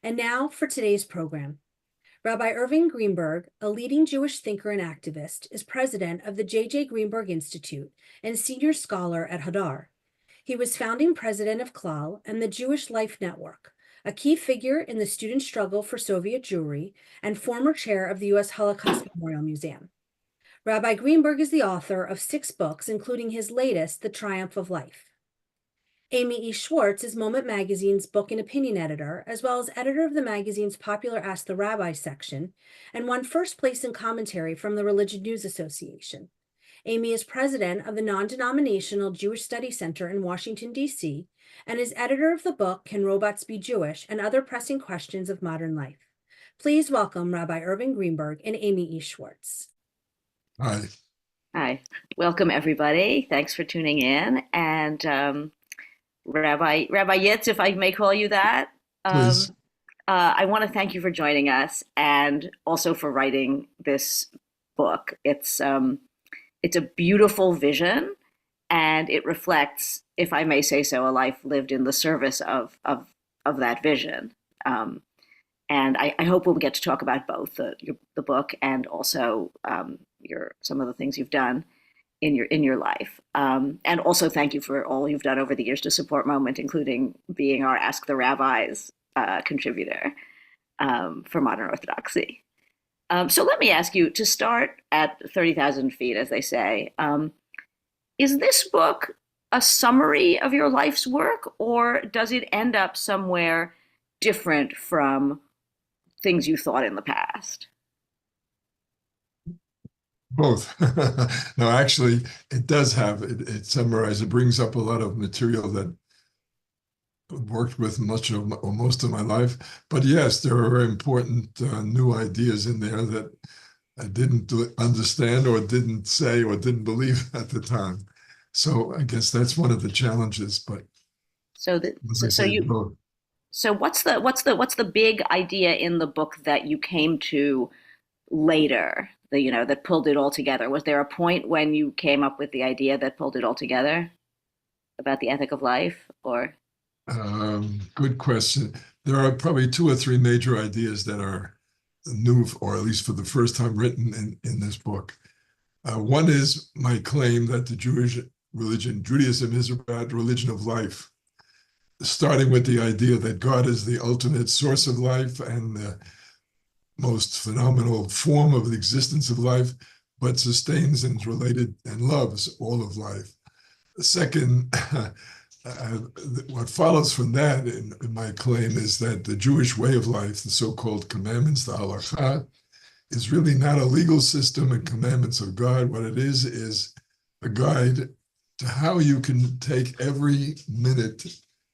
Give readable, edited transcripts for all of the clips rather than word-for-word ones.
And now for today's program. Rabbi Irving Greenberg, a leading Jewish thinker and activist, is president of the J.J. Greenberg Institute and senior scholar at Hadar. He was founding president of Klal and the Jewish Life Network, a key figure in the student struggle for Soviet Jewry, and former chair of the U.S. Holocaust Memorial Museum. Rabbi Greenberg is the author of 6 books, including his latest, The Triumph of Life. Amy E. Schwartz is Moment Magazine's book and opinion editor, as well as editor of the magazine's popular Ask the Rabbi section, and won first place in commentary from the Religion News Association. Amy is president of the Non-Denominational Jewish Study Center in Washington, D.C., and is editor of the book Can Robots Be Jewish? And Other Pressing Questions of Modern Life. Please welcome Rabbi Irving Greenberg and Amy E. Schwartz. Hi. Hi. Welcome, everybody. Thanks for tuning in. And Rabbi Yitz, if I may call you that. Please. I want to thank you for joining us and also for writing this book. It's a beautiful vision, and it reflects, if I may say so, a life lived in the service of that vision. And I hope we'll get to talk about both the book and also some of the things you've done in your life. And also thank you for all you've done over the years to support Moment, including being our Ask the Rabbis contributor for Modern Orthodoxy. So let me ask you, to start at 30,000 feet, as they say, is this book a summary of your life's work, or does it end up somewhere different from things you thought in the past? Both. No, actually, it does have, it summarizes, it brings up a lot of material that I've worked with most of my life. But yes, there are very important new ideas in there that I didn't understand or didn't say or didn't believe at the time. So I guess that's one of the challenges. But so what's the big idea in the book that you came to later, that pulled it all together? Was there a point when you came up with the idea that pulled it all together about the ethic of life, or? Good question. There are probably 2 or 3 major ideas that are new, or at least for the first time written in this book. One is my claim that the Jewish religion, Judaism, is about religion of life, starting with the idea that God is the ultimate source of life and the most phenomenal form of the existence of life, but sustains and is related and loves all of life. Second, what follows from that in my claim is that the Jewish way of life, the so-called commandments, the halakha, is really not a legal system and commandments of God. What it is a guide to how you can take every minute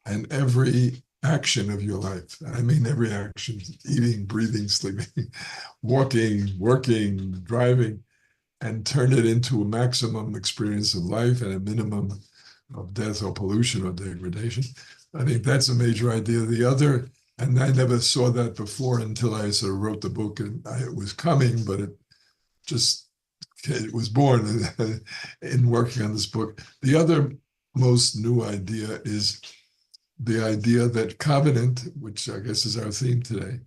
and every action of your life. I mean every action: eating, breathing, sleeping, walking, working, driving, and turn it into a maximum experience of life and a minimum of death or pollution or degradation. I think that's a major idea. The other, and I never saw that before until I sort of wrote the book, and it was coming, but it was born in working on this book. The other most new idea is the idea that covenant, which I guess is our theme today,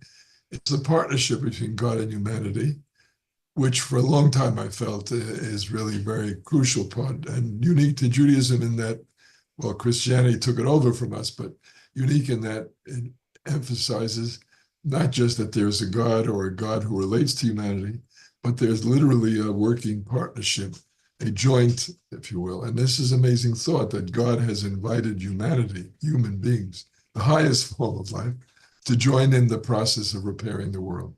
it's a partnership between God and humanity, which for a long time I felt is really very crucial part and unique to Judaism in that, well, Christianity took it over from us, but unique in that it emphasizes not just that there's a God or a God who relates to humanity, but there's literally a working partnership, a joint, if you will. And this is an amazing thought that God has invited humanity, human beings, the highest form of life, to join in the process of repairing the world.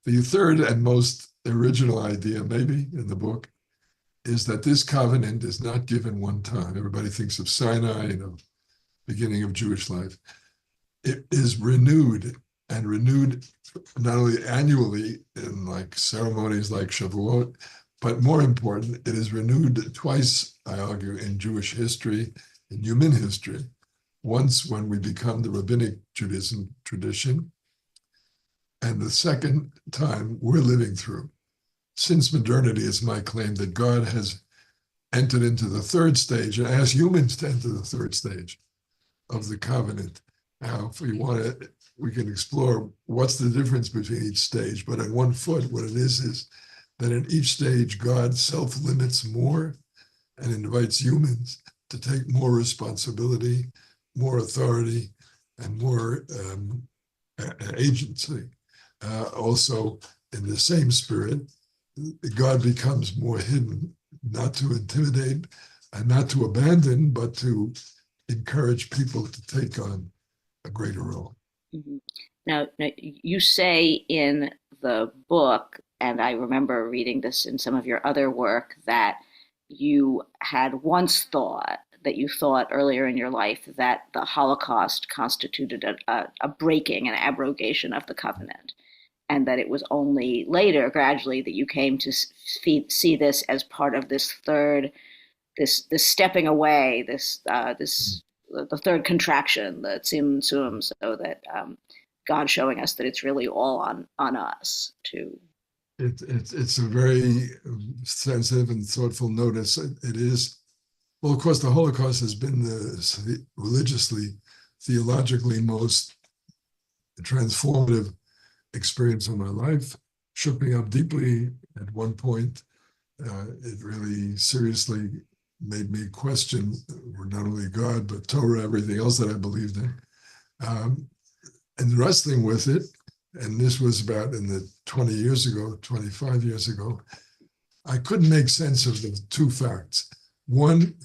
The third and most original idea, maybe, in the book, is that this covenant is not given one time. Everybody thinks of Sinai, beginning of Jewish life. It is renewed, and renewed not only annually in like ceremonies like Shavuot, but more important, it is renewed twice, I argue, in Jewish history, in human history. Once when we become the rabbinic Judaism tradition, and the second time we're living through. Since modernity, is my claim that God has entered into the third stage and asked humans to enter the third stage of the covenant. Now, if we want to, we can explore what's the difference between each stage. But at one foot, what it is that in each stage, God self-limits more and invites humans to take more responsibility, more authority, and more agency. Also, in the same spirit, God becomes more hidden, not to intimidate and not to abandon, but to encourage people to take on a greater role. Mm-hmm. Now, you say in the book, and I remember reading this in some of your other work, that you had once thought, that you thought earlier in your life, that the Holocaust constituted a breaking, an abrogation of the covenant, and that it was only later, gradually, that you came to see this as part of this third, this stepping away, the third contraction, the tzimtzum, so that God showing us that it's really all on us to. It's a very sensitive and thoughtful notice. It is. Well, of course, the Holocaust has been the religiously, theologically most transformative experience of my life. Shook me up deeply at one point. It really seriously made me question not only God, but Torah, everything else that I believed in. And wrestling with it, and this was about in the 20 years ago, 25 years ago, I couldn't make sense of the two facts. One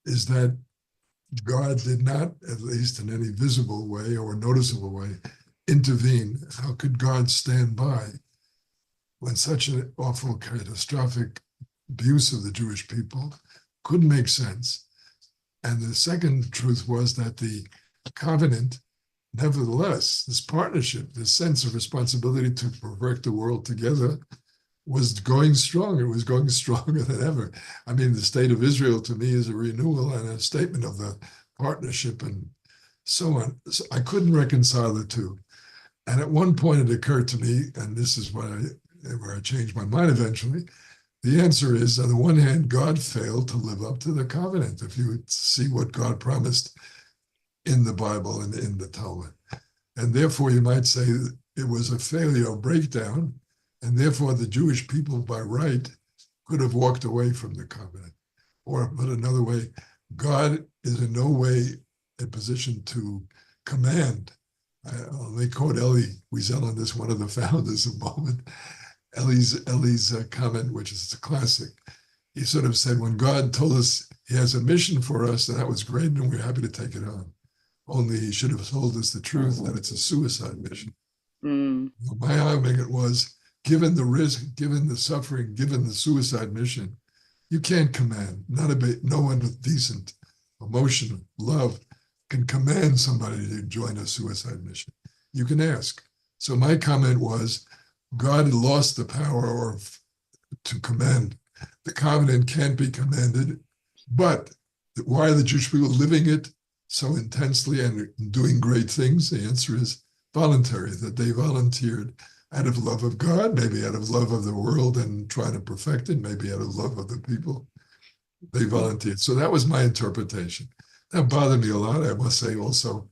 is that God did not, at least in any visible way or noticeable way, intervene. How could God stand by when such an awful, catastrophic abuse of the Jewish people couldn't make sense? And the second truth was that the covenant, nevertheless, this partnership, this sense of responsibility to perfect the world together, was going strong. It was going stronger than ever. I mean, the state of Israel to me is a renewal and a statement of the partnership and so on. So I couldn't reconcile the two. And at one point it occurred to me, and this is where I changed my mind eventually, the answer is, on the one hand, God failed to live up to the covenant. If you would see what God promised in the Bible and in the Talmud. And therefore, you might say it was a failure, a breakdown, and therefore the Jewish people by right could have walked away from the covenant. Or put another way, God is in no way in position to command. They quote Elie Wiesel on this, one of the founders of Moment. Elie's comment, which is a classic. He sort of said, when God told us he has a mission for us, and that was great, and we're happy to take it on. Only he should have told us the truth that it's a suicide mission. My argument was, given the risk, given the suffering, given the suicide mission, you can't command. No one with decent emotion, love, can command somebody to join a suicide mission. You can ask. So my comment was, God lost the power to command. The covenant can't be commanded, but why are the Jewish people living it so intensely and doing great things? The answer is voluntary, that they volunteered out of love of God, maybe out of love of the world and trying to perfect it, maybe out of love of the people. They volunteered. So that was my interpretation. That bothered me a lot, I must say also.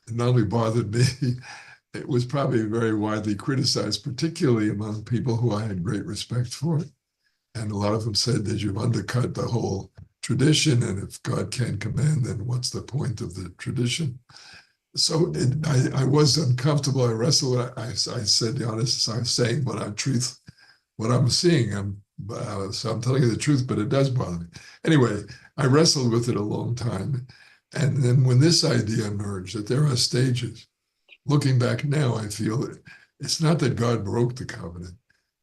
It not only bothered me, it was probably very widely criticized, particularly among people who I had great respect for. And a lot of them said that you've undercut the whole tradition, and if God can't command, then what's the point of the tradition? So I was uncomfortable. I wrestled. I said, the honest, I'm saying what I'm seeing. So I'm telling you the truth, but it does bother me. Anyway, I wrestled with it a long time. And then when this idea emerged that there are stages, looking back now, I feel it's not that God broke the covenant.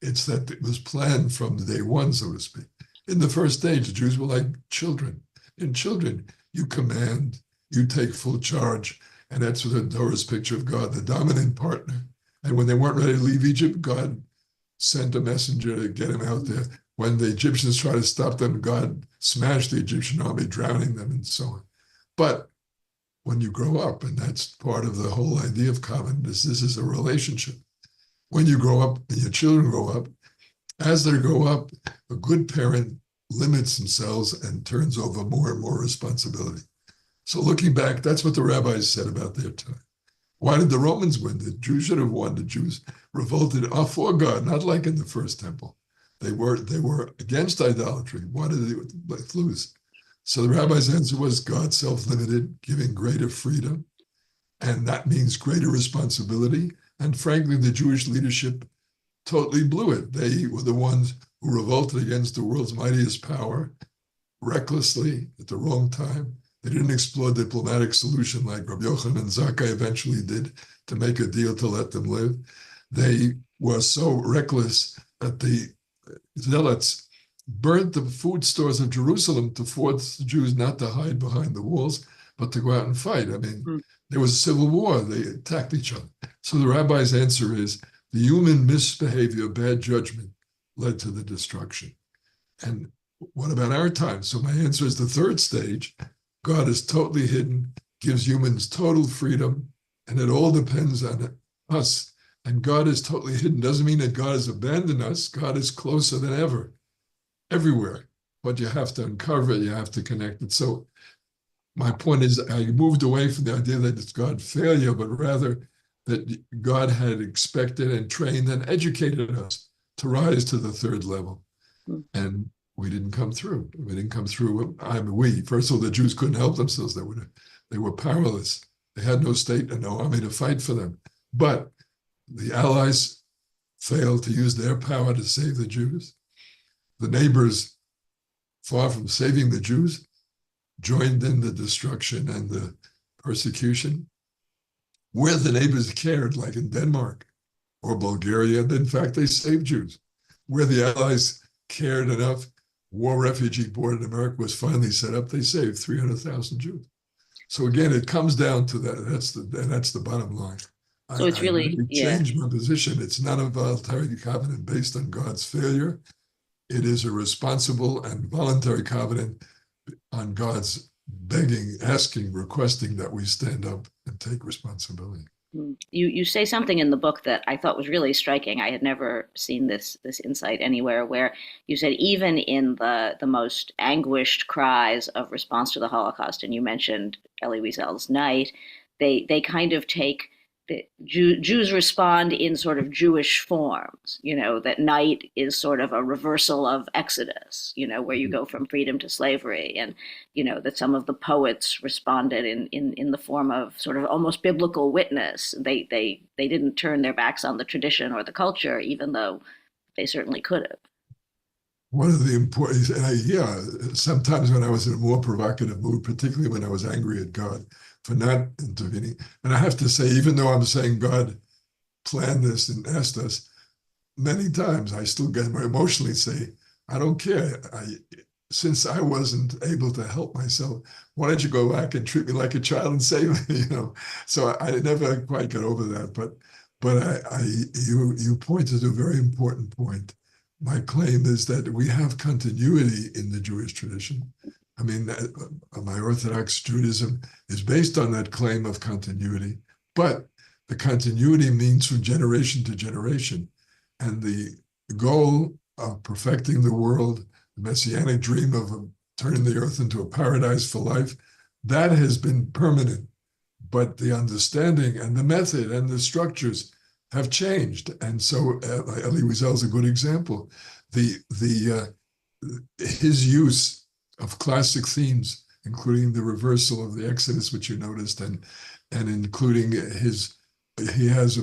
It's that it was planned from day one, so to speak. In the first stage, the Jews were like children. In children, you command, you take full charge. And that's the Torah's picture of God, the dominant partner. And when they weren't ready to leave Egypt, God sent a messenger to get him out there. When the Egyptians tried to stop them, God smashed the Egyptian army, drowning them and so on. But when you grow up, and that's part of the whole idea of covenant, this is a relationship. When you grow up and your children grow up, as they grow up, a good parent limits themselves and turns over more and more responsibility. So looking back, that's what the rabbis said about their time. Why did the Romans win? The Jews should have won. The Jews revolted for God, not like in the first temple. They were against idolatry. Why did they lose? So the rabbi's answer was God self-limited, giving greater freedom, and that means greater responsibility. And frankly, the Jewish leadership totally blew it. They were the ones who revolted against the world's mightiest power, recklessly, at the wrong time. They didn't explore diplomatic solution like Rabbi Yochanan and Zakkai eventually did to make a deal to let them live. They were so reckless that the zealots burnt the food stores of Jerusalem to force the Jews not to hide behind the walls, but to go out and fight. I mean, there was a civil war. They attacked each other. So the rabbi's answer is the human misbehavior, bad judgment, led to the destruction. And what about our time? So my answer is the third stage. God is totally hidden, gives humans total freedom, and it all depends on us. And God is totally hidden doesn't mean that God has abandoned us. God is closer than ever, everywhere. But you have to uncover it, you have to connect it. So my point is, I moved away from the idea that it's God's failure, but rather that God had expected and trained and educated us to rise to the third level. And we didn't come through. We didn't come through. First of all, the Jews couldn't help themselves. They were powerless. They had no state and no army to fight for them. But the Allies failed to use their power to save the Jews. The neighbors, far from saving the Jews, joined in the destruction and the persecution. Where the neighbors cared, like in Denmark or Bulgaria, and in fact, they saved Jews. Where the Allies cared enough, war refugee board in America was finally set up, they saved 300,000 Jews. So again, it comes down to that. That's the bottom line. So it's really changed my position. It's not a voluntary covenant based on God's failure. It is a responsible and voluntary covenant on God's begging, asking, requesting that we stand up and take responsibility. You say something in the book that I thought was really striking. I had never seen this insight anywhere, where you said even in the most anguished cries of response to the Holocaust, and you mentioned Elie Wiesel's Night, they kind of take the Jews respond in sort of Jewish forms, that night is sort of a reversal of Exodus, where you go from freedom to slavery, and, that some of the poets responded in the form of sort of almost biblical witness. They didn't turn their backs on the tradition or the culture, even though they certainly could have. One of the important, sometimes when I was in a more provocative mood, particularly when I was angry at God for not intervening. And I have to say, even though I'm saying God planned this and asked us, many times I still get emotionally say, I don't care. Since I wasn't able to help myself, why don't you go back and treat me like a child and save me? So I never quite got over that. But you pointed to a very important point. My claim is that we have continuity in the Jewish tradition. I mean, my Orthodox Judaism is based on that claim of continuity, but the continuity means from generation to generation. And the goal of perfecting the world, the messianic dream of turning the earth into a paradise for life, that has been permanent. But the understanding and the method and the structures have changed. And so Elie Wiesel is a good example. His use of classic themes, including the reversal of the Exodus, which you noticed, and including he has a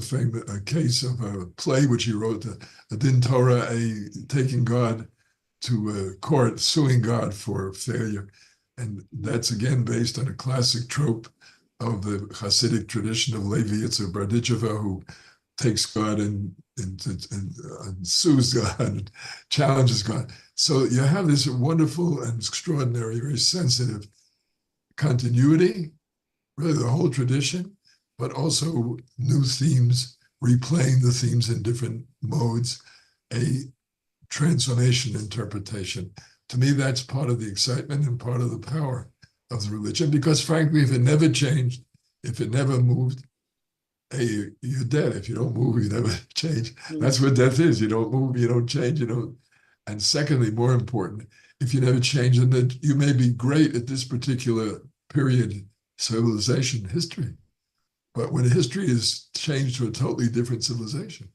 case of a play which he wrote, a Din Torah, taking God to court, suing God for failure. And that's again based on a classic trope of the Hasidic tradition of Levi Yitz of Berditcheva, who takes God and sues God and challenges God. So you have this wonderful and extraordinary, very sensitive continuity, really the whole tradition, but also new themes, replaying the themes in different modes, a transformation interpretation. To me, that's part of the excitement and part of the power of the religion, because frankly, if it never changed, if it never moved, hey, you're dead. If you don't move, you never change. That's what death is. You don't move, you don't change, you don't. And secondly, more important, if you never change, then you may be great at this particular period, civilization, history. But when history is changed to a totally different civilization,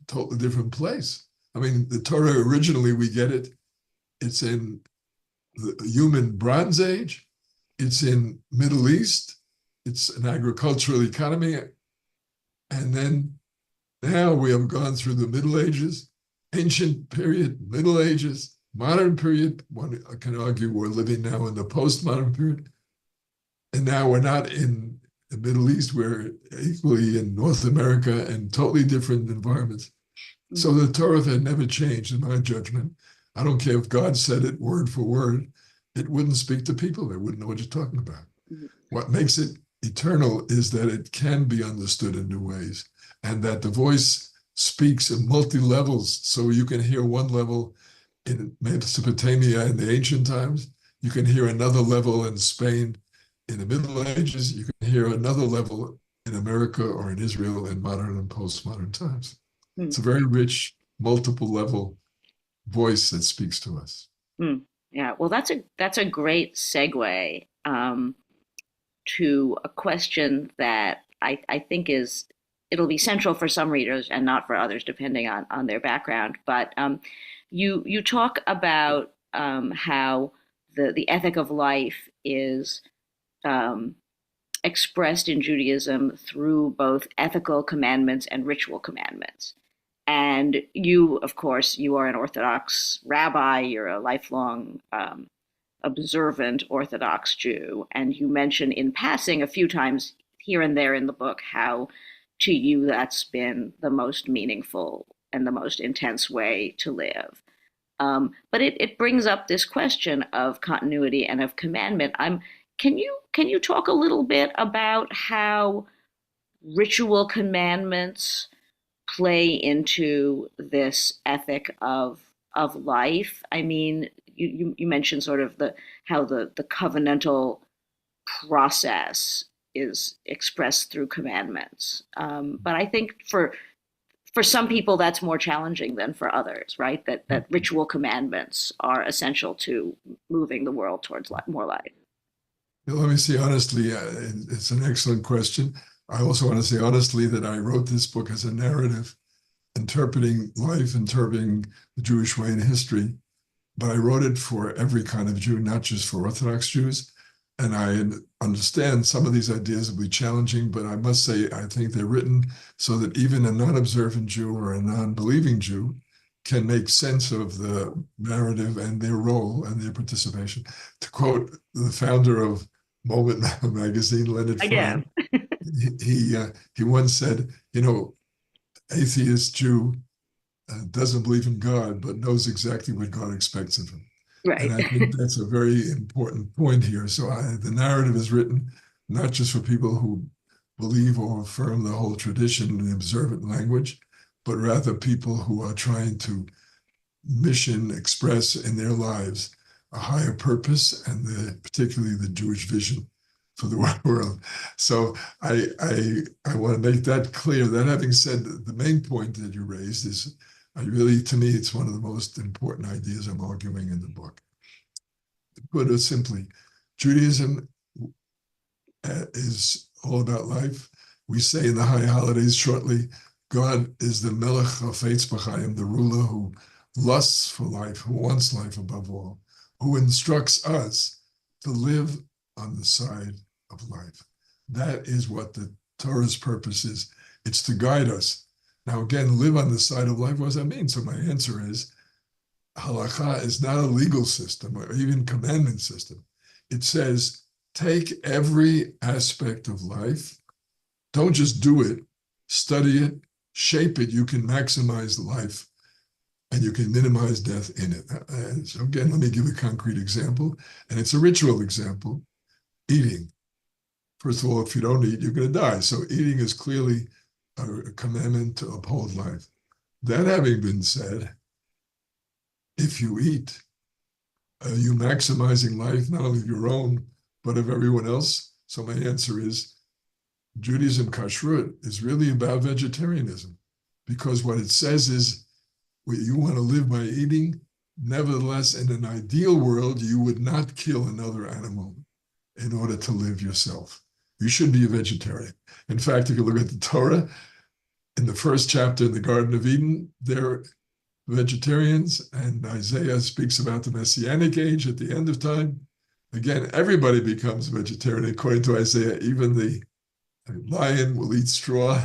a totally different place. I mean, the Torah originally, we get it, it's in the human Bronze Age, it's in Middle East, it's an agricultural economy, and then now we have gone through the Middle Ages, ancient period, Middle Ages, modern period. One can argue we're living now in the postmodern period. And now we're not in the Middle East, we're equally in North America and totally different environments. So the Torah had never changed, in my judgment. I don't care if God said it word for word, it wouldn't speak to people. They wouldn't know what you're talking about. What makes it eternal is that it can be understood in new ways, and that the voice speaks in multi-levels. So you can hear one level in Mesopotamia in the ancient times, you can hear another level in Spain in the Middle Ages, you can hear another level in America or in Israel in modern and postmodern times. It's a very rich, multiple level voice that speaks to us. Yeah, well, that's a great segue to a question that I think it'll be central for some readers and not for others, depending on their background. But you talk about how the ethic of life is expressed in Judaism through both ethical commandments and ritual commandments. And you, of course, you are an Orthodox rabbi, you're a lifelong observant Orthodox Jew, and you mention in passing a few times here and there in the book how to you that's been the most meaningful and the most intense way to live. But it brings up this question of continuity and of commandment. Can you talk a little bit about how ritual commandments play into this ethic of life? I mean, you mentioned sort of how the covenantal process is expressed through commandments, but I think for some people that's more challenging than for others, right? That ritual commandments are essential to moving the world towards more life. Let me say honestly, it's an excellent question. I also want to say honestly that I wrote this book as a narrative, interpreting life, interpreting the Jewish way in history, but I wrote it for every kind of Jew, not just for Orthodox Jews. And I understand some of these ideas will be challenging, but I must say, I think they're written so that even a non-observant Jew or a non-believing Jew can make sense of the narrative and their role and their participation. To quote the founder of Moment magazine, Leonard Fine, he once said, atheist Jew doesn't believe in God, but knows exactly what God expects of him. Right. And I think that's a very important point here. So the narrative is written not just for people who believe or affirm the whole tradition in observant language, but rather people who are trying to mission express in their lives a higher purpose and particularly the Jewish vision for the world. So I want to make that clear. That having said, the main point that you raised is to me, it's one of the most important ideas I'm arguing in the book. To put it simply, Judaism is all about life. We say in the high holidays shortly, God is the Melech Hafetz B'chaim, the ruler who lusts for life, who wants life above all, who instructs us to live on the side of life. That is what the Torah's purpose is. It's to guide us. Now, again, live on the side of life, what does that mean? So my answer is, halakha is not a legal system or even commandment system. It says, take every aspect of life, don't just do it, study it, shape it. You can maximize life and you can minimize death in it. And so again, let me give a concrete example, and it's a ritual example, eating. First of all, if you don't eat, you're going to die. So eating is clearly a commandment to uphold life. That having been said, if you eat, are you maximizing life, not only of your own, but of everyone else? So my answer is, Judaism kashrut is really about vegetarianism, because what it says is, you want to live by eating. Nevertheless, in an ideal world, you would not kill another animal in order to live yourself. You should be a vegetarian. In fact, if you look at the Torah, in the first chapter in the Garden of Eden, they're vegetarians, and Isaiah speaks about the Messianic age at the end of time. Again, everybody becomes vegetarian according to Isaiah. Even the lion will eat straw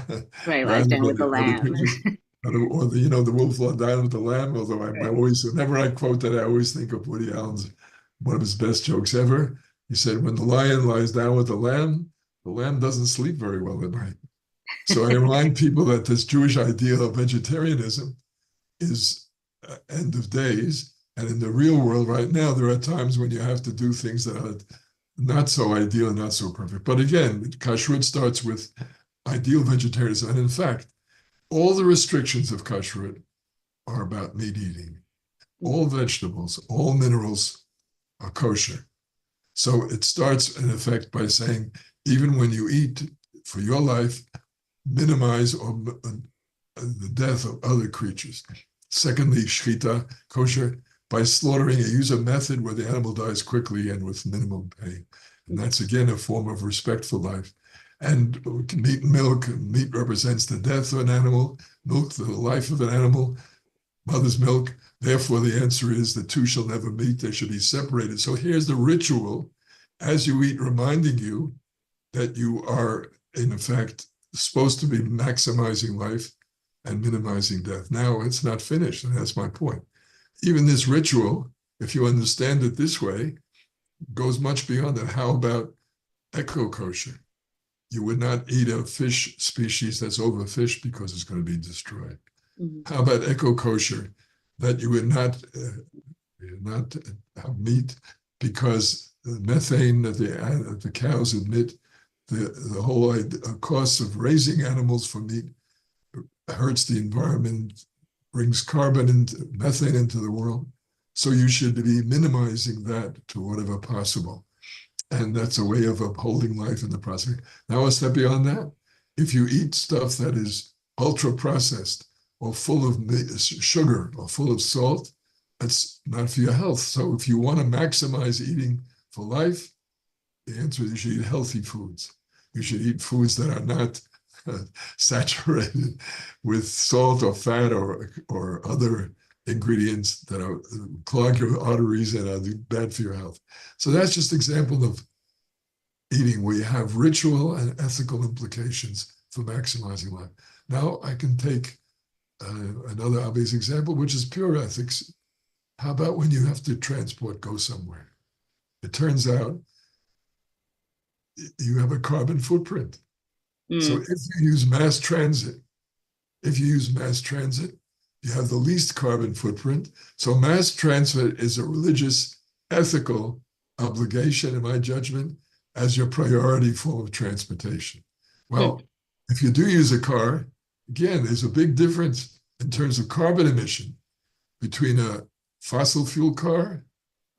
Right, lies rather down with than the the other lamb. creatures. Or the wolf lies down with the lamb. Although I always, whenever I quote that, I always think of Woody Allen's one of his best jokes ever. He said, "When the lion lies down with the lamb doesn't sleep very well at night." So I remind people that this Jewish ideal of vegetarianism is end of days. And in the real world right now, there are times when you have to do things that are not so ideal and not so perfect. But again, kashrut starts with ideal vegetarianism. And in fact, all the restrictions of kashrut are about meat eating. All vegetables, all minerals are kosher. So it starts, in effect, by saying, even when you eat for your life, minimize the death of other creatures. Secondly, shchita, kosher, by slaughtering, you use a method where the animal dies quickly and with minimum pain. And that's, again, a form of respect for life. And meat and milk, meat represents the death of an animal, milk, the life of an animal, mother's milk. Therefore, the answer is the two shall never meet, they should be separated. So here's the ritual, as you eat, reminding you that you are, in effect, supposed to be maximizing life and minimizing death. Now, it's not finished, and that's my point. Even this ritual, if you understand it this way, goes much beyond that. How about eco-kosher? You would not eat a fish species that's overfished because it's going to be destroyed. How about eco-kosher? That you would not have meat because the methane that the cows emit, the whole cost of raising animals for meat hurts the environment, brings carbon and methane into the world. So you should be minimizing that to whatever possible. And that's a way of upholding life in the process. Now, a step beyond that, if you eat stuff that is ultra-processed or full of sugar or full of salt, that's not for your health. So if you want to maximize eating for life, the answer is you should eat healthy foods. You should eat foods that are not saturated with salt or fat or other ingredients that clog your arteries and are bad for your health. So that's just an example of eating where you have ritual and ethical implications for maximizing life. Now I can take another obvious example, which is pure ethics. How about when you have to go somewhere? It turns out you have a carbon footprint. So if you use mass transit, you have the least carbon footprint. So mass transit is a religious, ethical obligation, in my judgment, as your priority form of transportation. Well, if you do use a car, again, there's a big difference in terms of carbon emission between a fossil fuel car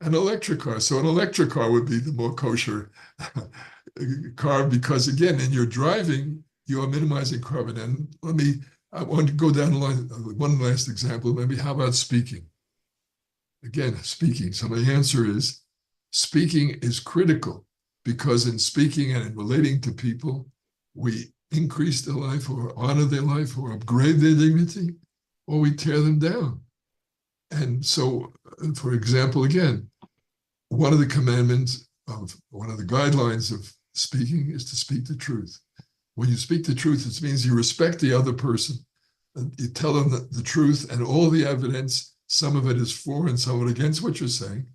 and an electric car. So an electric car would be the more kosher car because, again, in your driving, you are minimizing carbon. And I want to go down the line. One last example, maybe. How about speaking? Again, speaking. So my answer is speaking is critical because in speaking and in relating to people, we increase their life or honor their life or upgrade their dignity, or we tear them down. And so, for example, again, one of the guidelines of speaking is to speak the truth. When you speak the truth, it means you respect the other person. You tell them the truth and all the evidence, some of it is for and some of it against what you're saying.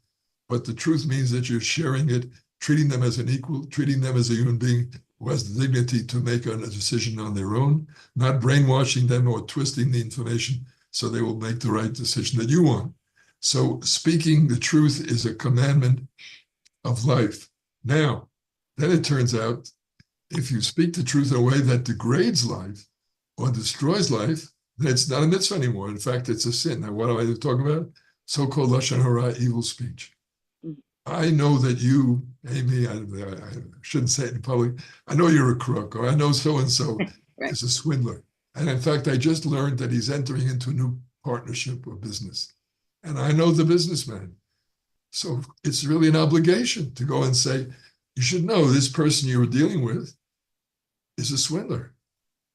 But the truth means that you're sharing it, treating them as an equal, treating them as a human being who has the dignity to make a decision on their own, not brainwashing them or twisting the information so they will make the right decision that you want. So speaking the truth is a commandment of life. Now, then it turns out, if you speak the truth in a way that degrades life or destroys life, then it's not a mitzvah anymore. In fact, it's a sin. Now, what am I talking about? So-called lashon hara, evil speech. I know that you, Amy, I shouldn't say it in public, I know you're a crook, or I know so-and-so is a swindler. And in fact, I just learned that he's entering into a new partnership or business. And I know the businessman. So it's really an obligation to go and say, you should know this person you're dealing with is a swindler.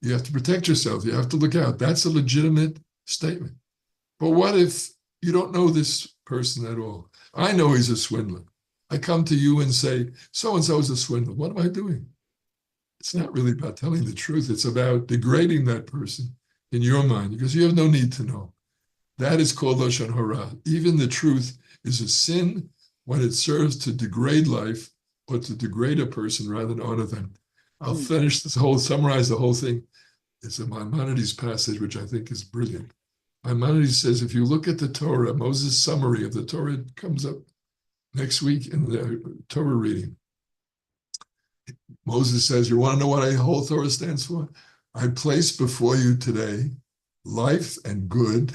You have to protect yourself. You have to look out. That's a legitimate statement. But what if you don't know this person at all? I know he's a swindler. I come to you and say, so-and-so is a swindler. What am I doing? It's not really about telling the truth. It's about degrading that person in your mind because you have no need to know. That is called Lashon Hara. Even the truth is a sin when it serves to degrade life or to degrade a person rather than honor them. I'll summarize the whole thing. It's a Maimonides passage, which I think is brilliant. Maimonides says, if you look at the Torah, Moses' summary of the Torah comes up next week in the Torah reading. Moses says, you want to know what a whole Torah stands for? I place before you today life and good,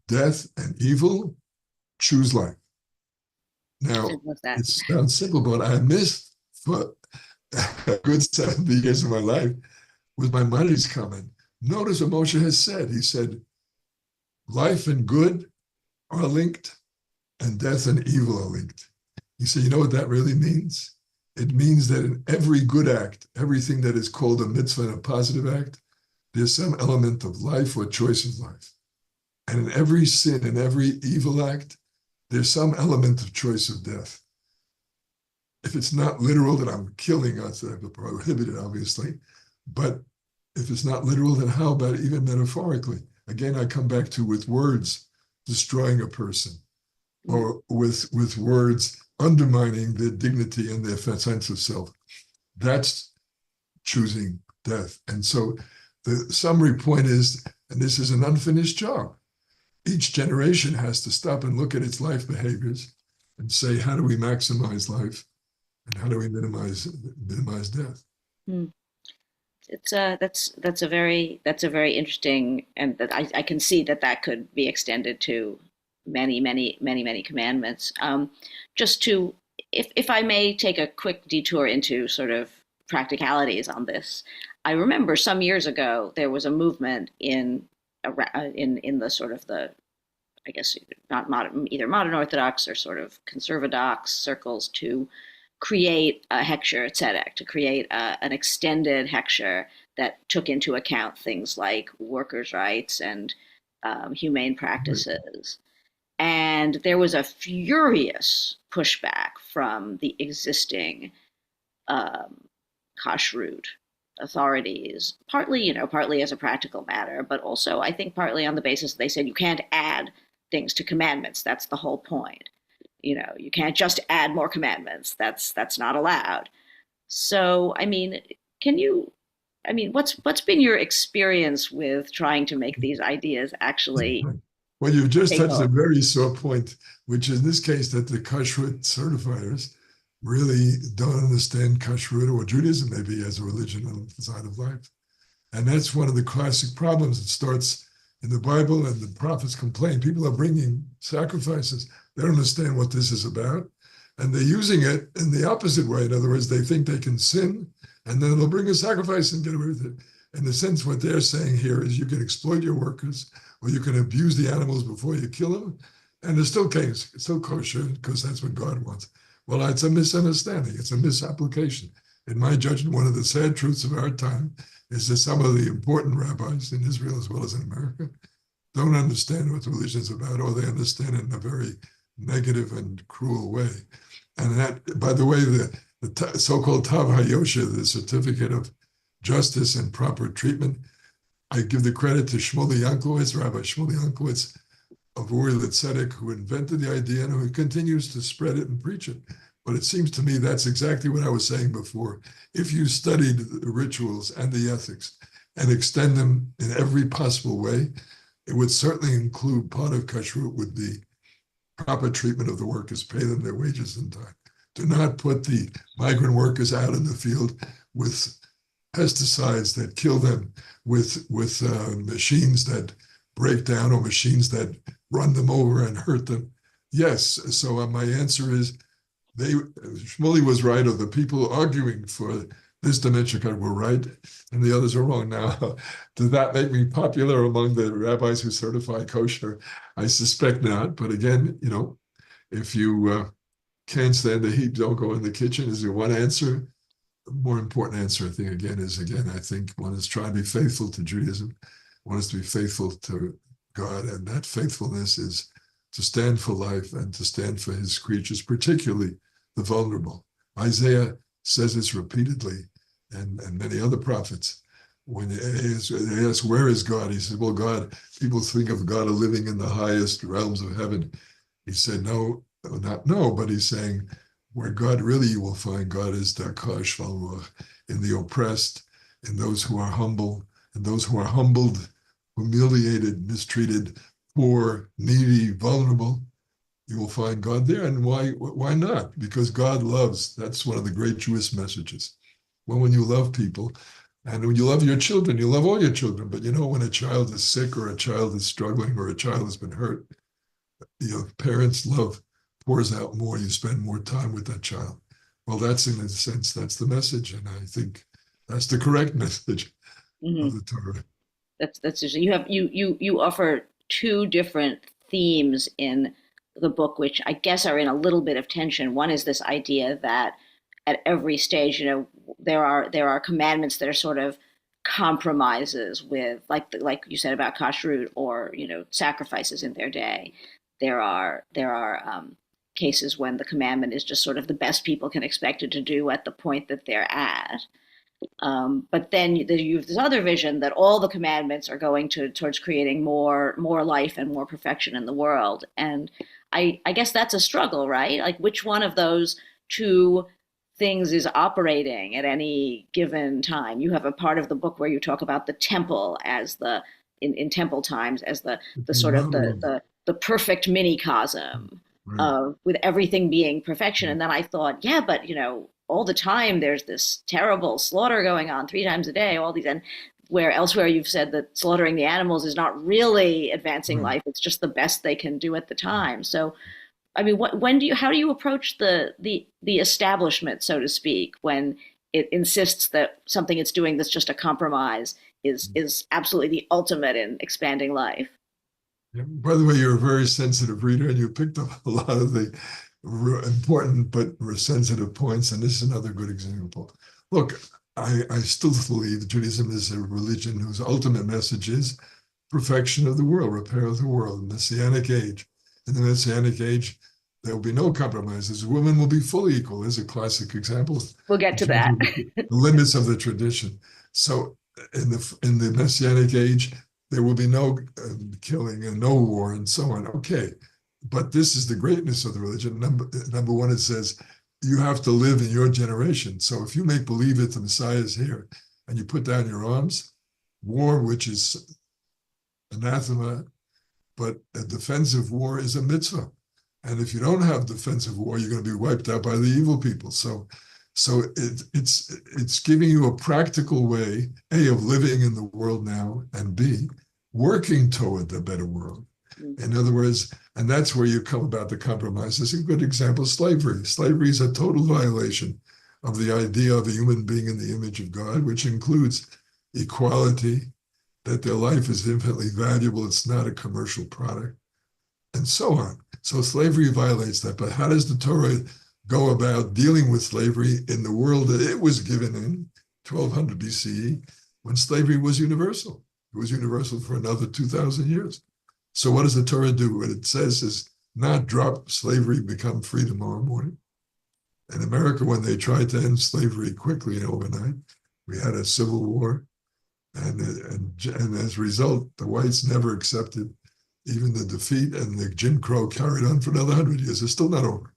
death and evil. Choose life. Now, it sounds simple, but I missed for a good 70 years of my life with Maimonides' comment. Notice what Moshe has said. He said, life and good are linked, and death and evil are linked. You say, you know what that really means? It means that in every good act, everything that is called a mitzvah and a positive act, there's some element of life or choice of life. And in every sin, in every evil act, there's some element of choice of death. If it's not literal that I'm killing us, I have to prohibit it, obviously. But if it's not literal, then how about even metaphorically? Again, I come back to with words destroying a person, or with words undermining their dignity and their sense of self. That's choosing death. And so the summary point is, and this is an unfinished job, each generation has to stop and look at its life behaviors and say, how do we maximize life and how do we minimize death? That's a very interesting, and that I can see that could be extended to many commandments. Just to, if I may take a quick detour into sort of practicalities on this, I remember some years ago there was a movement in the sort of the, I guess, not modern, either modern Orthodox or sort of conservadox circles, to create a hechsher tzedek, to create an extended hechsher that took into account things like workers' rights and humane practices. And there was a furious pushback from the existing kashrut authorities, partly as a practical matter, but also I think partly on the basis they said you can't add things to commandments. That's the whole point. You can't just add more commandments. That's not allowed. So, what's been your experience with trying to make these ideas actually? Well, you've just touched a very sore point, which is in this case that the kashrut certifiers really don't understand kashrut or Judaism maybe as a religion on the side of life. And that's one of the classic problems. It starts in the Bible, and the prophets complain. People are bringing sacrifices. They don't understand what this is about. And they're using it in the opposite way. In other words, they think they can sin, and then they'll bring a sacrifice and get away with it. In a sense, what they're saying here is you can exploit your workers, or you can abuse the animals before you kill them, and it's still kosher, because that's what God wants. Well, it's a misunderstanding. It's a misapplication. In my judgment, one of the sad truths of our time is that some of the important rabbis in Israel, as well as in America, don't understand what the religion is about, or they understand it in a very negative and cruel way. And that, by the way, the so-called Tav HaYosher, the certificate of justice and proper treatment, I give the credit to Shmuley Yankowitz, Rabbi Shmuley Yankowitz of Uri Litzedek, who invented the idea and who continues to spread it and preach it. But it seems to me that's exactly what I was saying before. If you studied the rituals and the ethics and extend them in every possible way, it would certainly include part of kashrut with the proper treatment of the workers, pay them their wages in time. Do not put the migrant workers out in the field with pesticides that kill them, with machines that break down or machines that run them over and hurt them. Yes, so my answer is, Shmuley was right, or the people arguing for this dimension were right, and the others are wrong. Now, does that make me popular among the rabbis who certify kosher? I suspect not. But again, if you can't stand the heat, don't go in the kitchen is the one answer. The more important answer, I think, I think one is trying to be faithful to Judaism. One is to be faithful to God, and that faithfulness is to stand for life and to stand for his creatures, particularly the vulnerable. Isaiah says this repeatedly, and many other prophets. When they ask, where is God? He said, well, God, people think of God living in the highest realms of heaven. He said, no, not no, but he's saying, where God really you will find God is in the oppressed, in those who are humble, and those who are humbled, humiliated, mistreated, poor, needy, vulnerable. You will find God there. And why not? Because God loves. That's one of the great Jewish messages. Well, when you love people, and when you love your children, you love all your children. But you know, when a child is sick or a child is struggling or a child has been hurt, parents' love pours out more. You spend more time with that child. Well, that's in a sense, that's the message. And I think that's the correct message of the Torah. That's you offer two different themes in the book, which I guess are in a little bit of tension. One is this idea that at every stage, there are commandments that are sort of compromises with, like you said about kashrut or sacrifices in their day. There are cases when the commandment is just sort of the best people can expect it to do at the point that they're at. But then you have this other vision that all the commandments are going towards creating more life and more perfection in the world. And I guess that's a struggle, right? Like, which one of those two things is operating at any given time? You have a part of the book where you talk about the temple as in temple times as the sort of the perfect minicosm of with everything being perfection. And then I thought, yeah, but all the time there's this terrible slaughter going on 3 times a day, all these, and where elsewhere you've said that slaughtering the animals is not really advancing life, it's just the best they can do at the time. So I mean, how do you approach the establishment, so to speak, when it insists that something it's doing that's just a compromise is absolutely the ultimate in expanding life? Yeah. By the way, you're a very sensitive reader, and you picked up a lot of the important but sensitive points, and this is another good example. Look, I still believe Judaism is a religion whose ultimate message is perfection of the world, repair of the world, Messianic age. In the Messianic age, there will be no compromises. Women will be fully equal. There's a classic example. We'll get to that. The limits of the tradition. So in the Messianic age, there will be no killing and no war and so on. Okay, but this is the greatness of the religion. Number one, it says you have to live in your generation. So if you make believe that the Messiah is here and you put down your arms, war, which is anathema, but a defensive war is a mitzvah. And if you don't have defensive war, you're going to be wiped out by the evil people. So it's giving you a practical way, A, of living in the world now, and B, working toward a better world. In other words, and that's where you come about the compromises. A good example, slavery. Slavery is a total violation of the idea of a human being in the image of God, which includes equality, that their life is infinitely valuable, it's not a commercial product, and so on. So slavery violates that. But how does the Torah go about dealing with slavery in the world that it was given in 1200 BCE, when slavery was universal? It was universal for another 2,000 years. So what does the Torah do? What it says is not drop slavery, become free tomorrow morning. In America, when they tried to end slavery quickly and overnight, we had a civil war. And as a result, the whites never accepted even the defeat, and the Jim Crow carried on for another 100 years. It's still not over.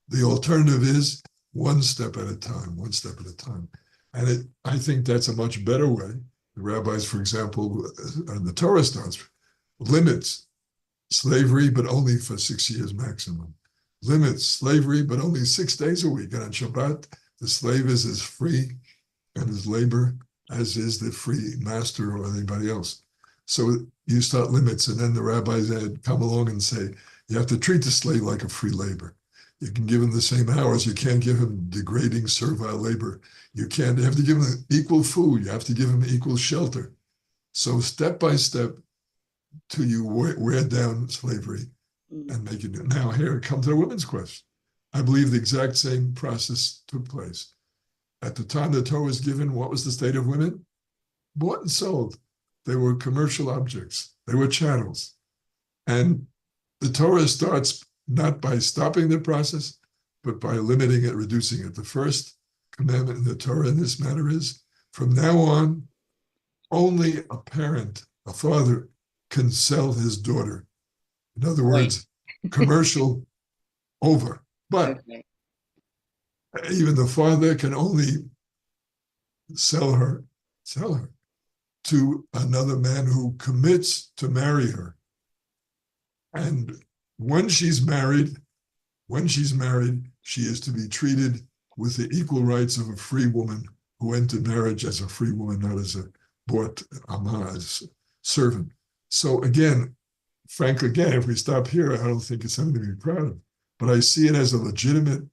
The alternative is one step at a time, one step at a time. And I think that's a much better way. The rabbis, for example, the Torah starts, limits slavery, but only for 6 years maximum. Limits slavery, but only 6 days a week. And on Shabbat, the slave is as free and his labor as is the free master or anybody else. So you start limits, and then the rabbis come along and say, you have to treat the slave like a free labor. You can give him the same hours. You can't give him degrading servile labor. You have to give him equal food. You have to give him equal shelter. So step by step, till you wear down slavery and make it. Now here comes the women's question. I believe the exact same process took place. At the time the Torah was given, what was the state of women? Bought and sold. They were commercial objects. They were chattels. And the Torah starts not by stopping the process, but by limiting it, reducing it. The first commandment in the Torah in this matter is, from now on, only a parent, a father, can sell his daughter. In other words, commercial over. But even the father can only sell her to another man who commits to marry her. And when she's married, she is to be treated with the equal rights of a free woman who entered marriage as a free woman, not as a bought as a servant. So again, frankly, if we stop here, I don't think it's something to be proud of. But I see it as a legitimate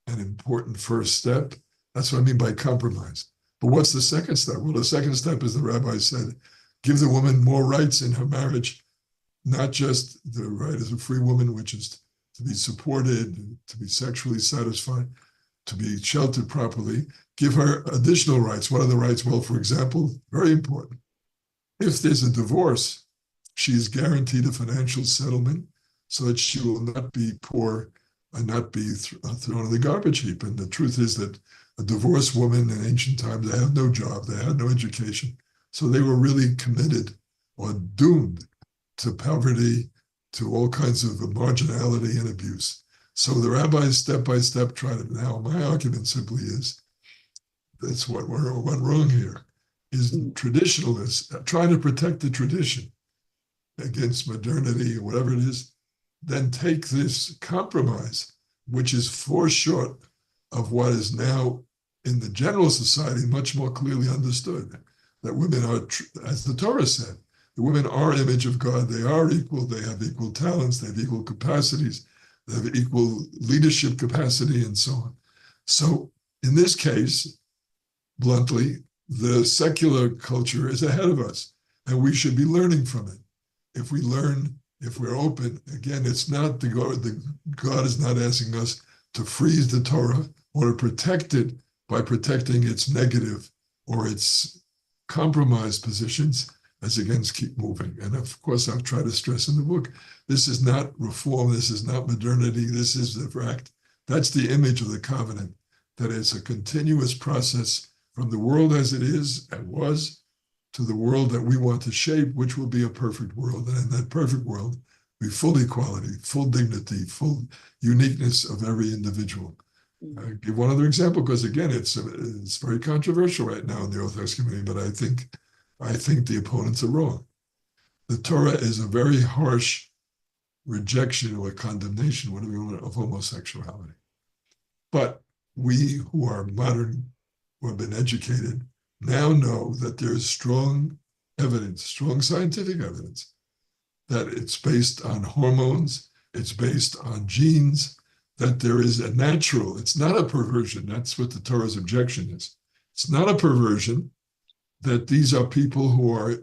and important first step. That's what I mean by compromise. But what's the second step? Well, the second step, as the rabbi said, give the woman more rights in her marriage, not just the right as a free woman, which is to be supported, to be sexually satisfied, to be sheltered properly. Give her additional rights. What are the rights? Well, for example, very important. If there's a divorce, she is guaranteed a financial settlement so that she will not be poor and not be thrown in the garbage heap. And the truth is that a divorced woman in ancient times, they had no job, they had no education. So they were really committed or doomed to poverty, to all kinds of marginality and abuse. So the rabbis step by step try to, now my argument simply is, that's what went wrong here, is traditionalists trying to protect the tradition against modernity or whatever it is, then take this compromise, which is far short of what is now in the general society much more clearly understood, that women are, as the Torah said, the women are image of God, they are equal, they have equal talents, they have equal capacities, they have equal leadership capacity, and so on. So in this case, bluntly, the secular culture is ahead of us, and we should be learning from it. If we learn, if we're open, again, it's not God is not asking us to freeze the Torah or to protect it by protecting its negative or its compromised positions, as against keep moving. And of course, I've tried to stress in the book, this is not reform, this is not modernity, this is the fact. That's the image of the covenant, that it's a continuous process from the world as it is and was to the world that we want to shape, which will be a perfect world. And in that perfect world, be full equality, full dignity, full uniqueness of every individual. I'll give one other example, because again, it's very controversial right now in the Orthodox community, but I think the opponents are wrong. The Torah is a very harsh rejection or condemnation, whatever you want, of homosexuality. But we who are modern, who have been educated, now know that there is strong evidence, strong scientific evidence, that it's based on hormones, it's based on genes, that there is a natural, it's not a perversion. That's what the Torah's objection is. It's not a perversion, that these are people who are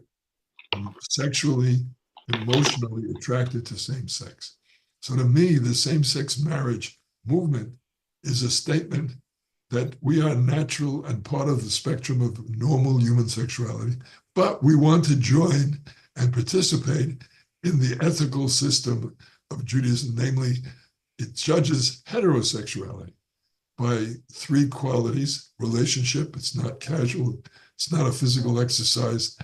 sexually, emotionally attracted to same sex. So to me, the same-sex marriage movement is a statement that we are natural and part of the spectrum of normal human sexuality, but we want to join and participate in the ethical system of Judaism, namely, it judges heterosexuality by three qualities: relationship, it's not casual, it's not a physical exercise,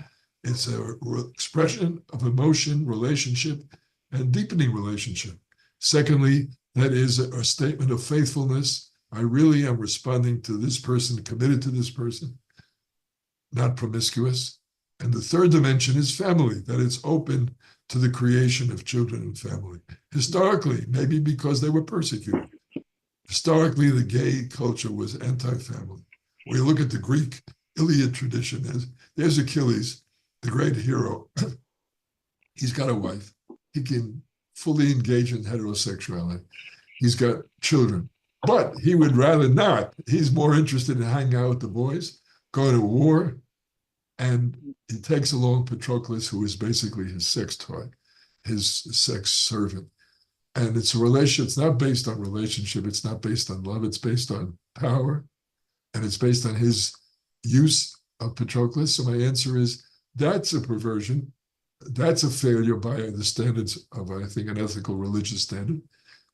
it's an expression of emotion, relationship, and deepening relationship. Secondly, that is a statement of faithfulness. I really am responding to this person, committed to this person, not promiscuous. And the third dimension is family, that it's open to the creation of children and family. Historically, maybe because they were persecuted. Historically, the gay culture was anti-family. When you look at the Greek Iliad tradition, there's Achilles, the great hero. He's got a wife. He can fully engage in heterosexuality. He's got children. But he would rather not. He's more interested in hanging out with the boys, going to war, and he takes along Patroclus, who is basically his sex toy, his sex servant. And it's a relationship. It's not based on relationship. It's not based on love. It's based on power. And it's based on his use of Patroclus. So my answer is that's a perversion. That's a failure by the standards of, I think, an ethical religious standard.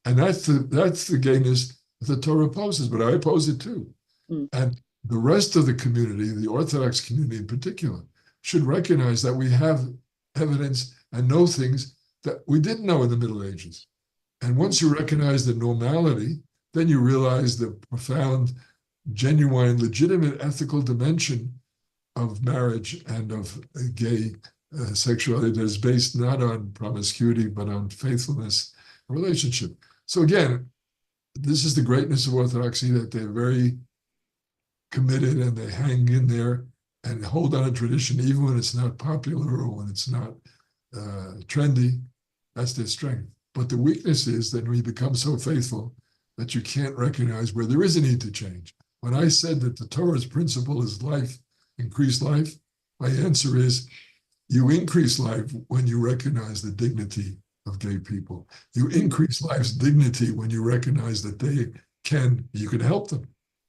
And that's the gayness the Torah opposes, but I oppose it too. And the rest of the community, the Orthodox community in particular, should recognize that we have evidence and know things that we didn't know in the Middle Ages. And once you recognize the normality, then you realize the profound, genuine, legitimate ethical dimension of marriage and of gay sexuality that is based not on promiscuity, but on faithfulness, relationship. So again, this is the greatness of Orthodoxy, that they're very committed and they hang in there and hold on a tradition, even when it's not popular or when it's not trendy. That's their strength. But the weakness is that we become so faithful that you can't recognize where there is a need to change. When I said that the Torah's principle is life, increase life, my answer is you increase life when you recognize the dignity of gay people. You increase life's dignity when you recognize that you can help them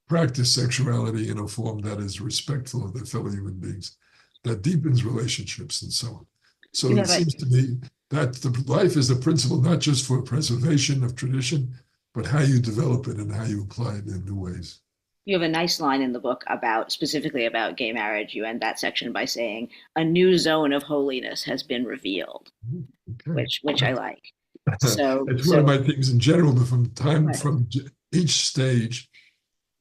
practice sexuality in a form that is respectful of their fellow human beings, that deepens relationships and so on. So it seems to me that life is the principle, not just for preservation of tradition, but how you develop it and how you apply it in new ways. You have a nice line in the book specifically about gay marriage. You end that section by saying, a new zone of holiness has been revealed, okay. which I like. So it's one of my things in general, but from each stage,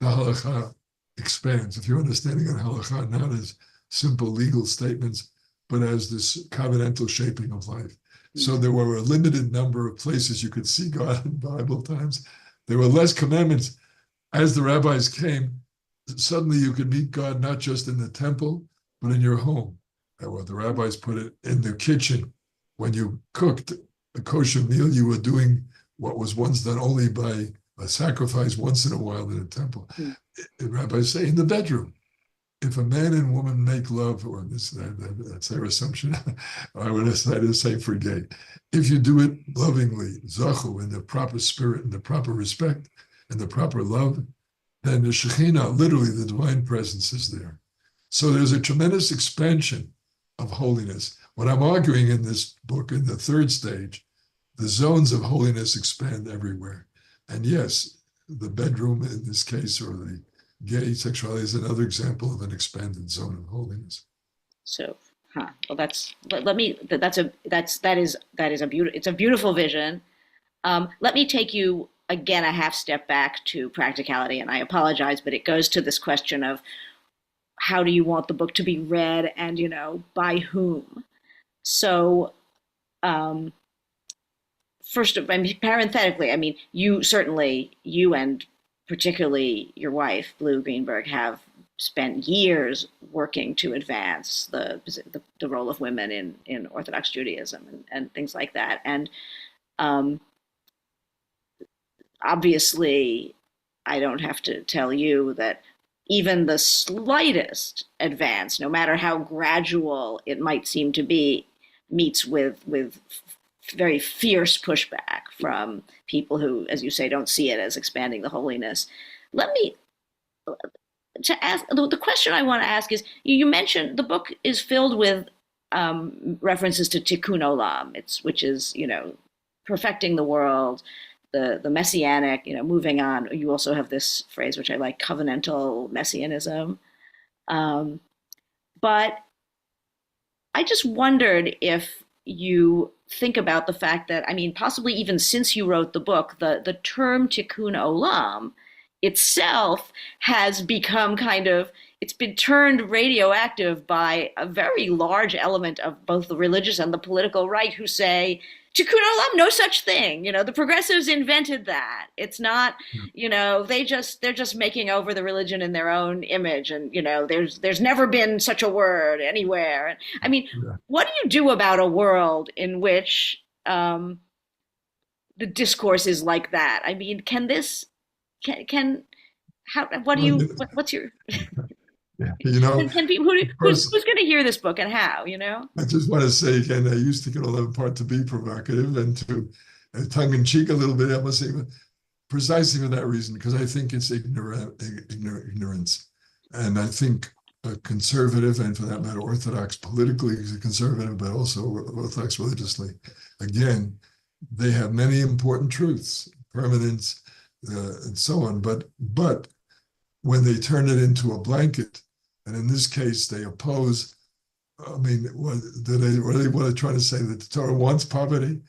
the halakha expands. If you're understanding on halakha not as simple legal statements, but as this covenantal shaping of life. So there were a limited number of places you could see God in Bible times. There were less commandments. As the rabbis came, suddenly you could meet God not just in the temple, but in your home. Or the rabbis put it in the kitchen. When you cooked a kosher meal, you were doing what was once done only by a sacrifice once in a while in a temple. The rabbis say in the bedroom. If a man and woman make love, or that's their assumption, I would decide to say for gay. If you do it lovingly, zachu, in the proper spirit, in the proper respect, and the proper love, then the Shekhinah, literally the divine presence, is there. So there's a tremendous expansion of holiness. What I'm arguing in this book, in the third stage, the zones of holiness expand everywhere. And yes, the bedroom in this case, or the gay sexuality, is another example of an expanded zone of holiness. So, well, it's a beautiful vision. Let me take you again a half step back to practicality, and I apologize, but it goes to this question of how do you want the book to be read, and by whom. So, parenthetically, you and particularly your wife, Blue Greenberg, have spent years working to advance the role of women in Orthodox Judaism and things like that. And obviously, I don't have to tell you that even the slightest advance, no matter how gradual it might seem to be, meets with very fierce pushback from people who, as you say, don't see it as expanding the holiness. The question I want to ask is, you mentioned the book is filled with references to tikkun olam, which is, perfecting the world, the messianic, moving on. You also have this phrase, which I like, covenantal messianism. But I just wondered if you think about the fact that, possibly even since you wrote the book, the term tikkun olam itself has become it's been turned radioactive by a very large element of both the religious and the political right, who say, tikkun olam, no such thing. The progressives invented that. It's not, they're just making over the religion in their own image. And, there's never been such a word anywhere. What do you do about a world in which the discourse is like that? What's your... Yeah, can people, who's going to hear this book and how, I just want to say again, I used to get all that part to be provocative and to tongue-in-cheek a little bit, I must say, but precisely for that reason, because I think it's ignorance. And I think a conservative, and for that matter, Orthodox politically conservative, but also Orthodox religiously, again, they have many important truths, permanence, and so on. But when they turn it into a blanket, and in this case, they oppose, I mean, what do they want to try to say? That the Torah wants poverty?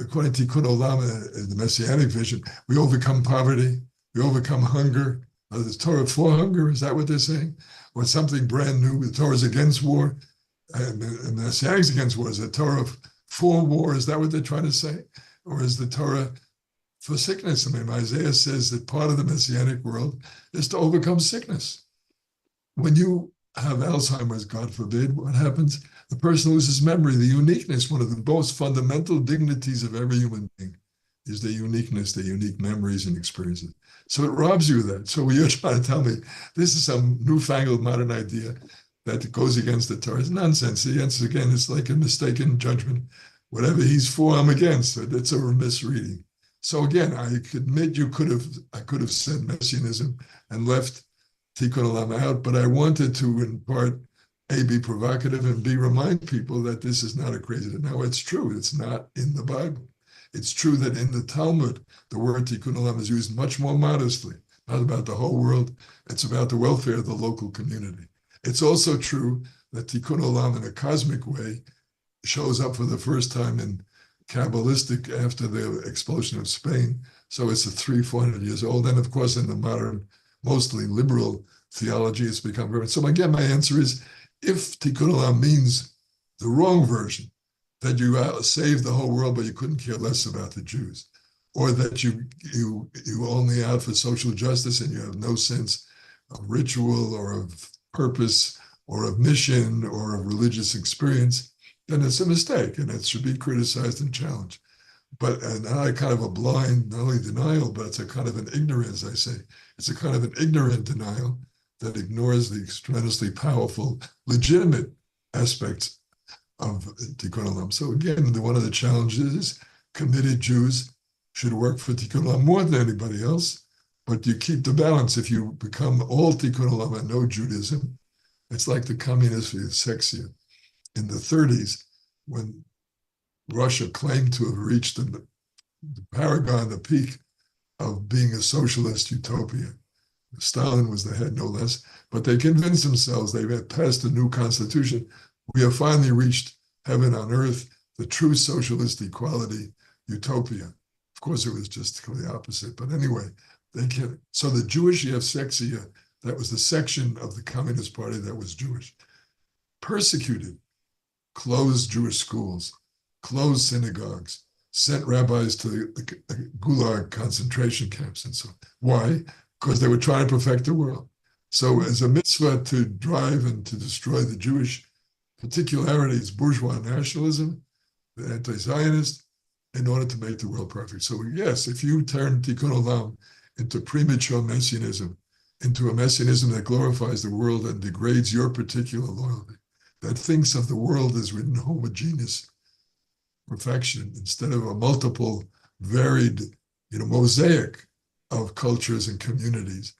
According to Tikkun Olam, the Messianic vision, we overcome poverty, we overcome hunger. The Torah for hunger, is that what they're saying? Or something brand new, the Torah is against war, and the Messianic is against war. Is the Torah for war, is that what they're trying to say? Or is the Torah for sickness? I mean, Isaiah says that part of the Messianic world is to overcome sickness. When you have Alzheimer's, God forbid, what happens? The person loses memory, the uniqueness. One of the most fundamental dignities of every human being is their uniqueness, their unique memories and experiences. So it robs you of that. So you're trying to tell me this is some newfangled modern idea that goes against the Torah. It's nonsense. The answer, again, it's like a mistaken judgment. Whatever he's for, I'm against. It's a misreading. So again, I admit I could have said Messianism and left Tikkun Olam out, but I wanted to, in part, A, be provocative, and B, remind people that this is not a crazy. Now, it's true. It's not in the Bible. It's true that in the Talmud, the word Tikkun Olam is used much more modestly, not about the whole world. It's about the welfare of the local community. It's also true that Tikkun Olam, in a cosmic way, shows up for the first time in Kabbalistic after the expulsion of Spain. So it's 300-400 years old. And of course, in the modern, mostly liberal theology, it's become very. So again, my answer is, if Tikkun Olam means the wrong version, that you saved the whole world, but you couldn't care less about the Jews, or that you only out for social justice and you have no sense of ritual or of purpose or of mission or of religious experience, then it's a mistake and it should be criticized and challenged. But not a kind of a blind, not only denial, but it's a kind of an ignorance, I say. It's a kind of an ignorant denial that ignores the tremendously powerful, legitimate aspects of Tikkun Olam. So again, one of the challenges is committed Jews should work for Tikkun Olam more than anybody else, but you keep the balance. If you become all Tikkun Olam and no Judaism, it's like the communist sexia in the 30s, when Russia claimed to have reached the paragon, the peak of being a socialist utopia. Stalin was the head, no less, but they convinced themselves they had passed a new constitution. We have finally reached heaven on earth, the true socialist equality utopia. Of course, it was just the opposite. But anyway, so the Jewish Yevsexia, that was the section of the Communist Party that was Jewish, persecuted, closed Jewish schools, closed synagogues, sent rabbis to the Gulag concentration camps and so on. Why? Because they were trying to perfect the world. So as a mitzvah to drive and to destroy the Jewish particularities, bourgeois nationalism, the anti-Zionist, in order to make the world perfect. So yes, if you turn Tikkun Olam into premature messianism, into a messianism that glorifies the world and degrades your particular loyalty, that thinks of the world as written homogeneous perfection instead of a multiple, varied, mosaic of cultures and communities,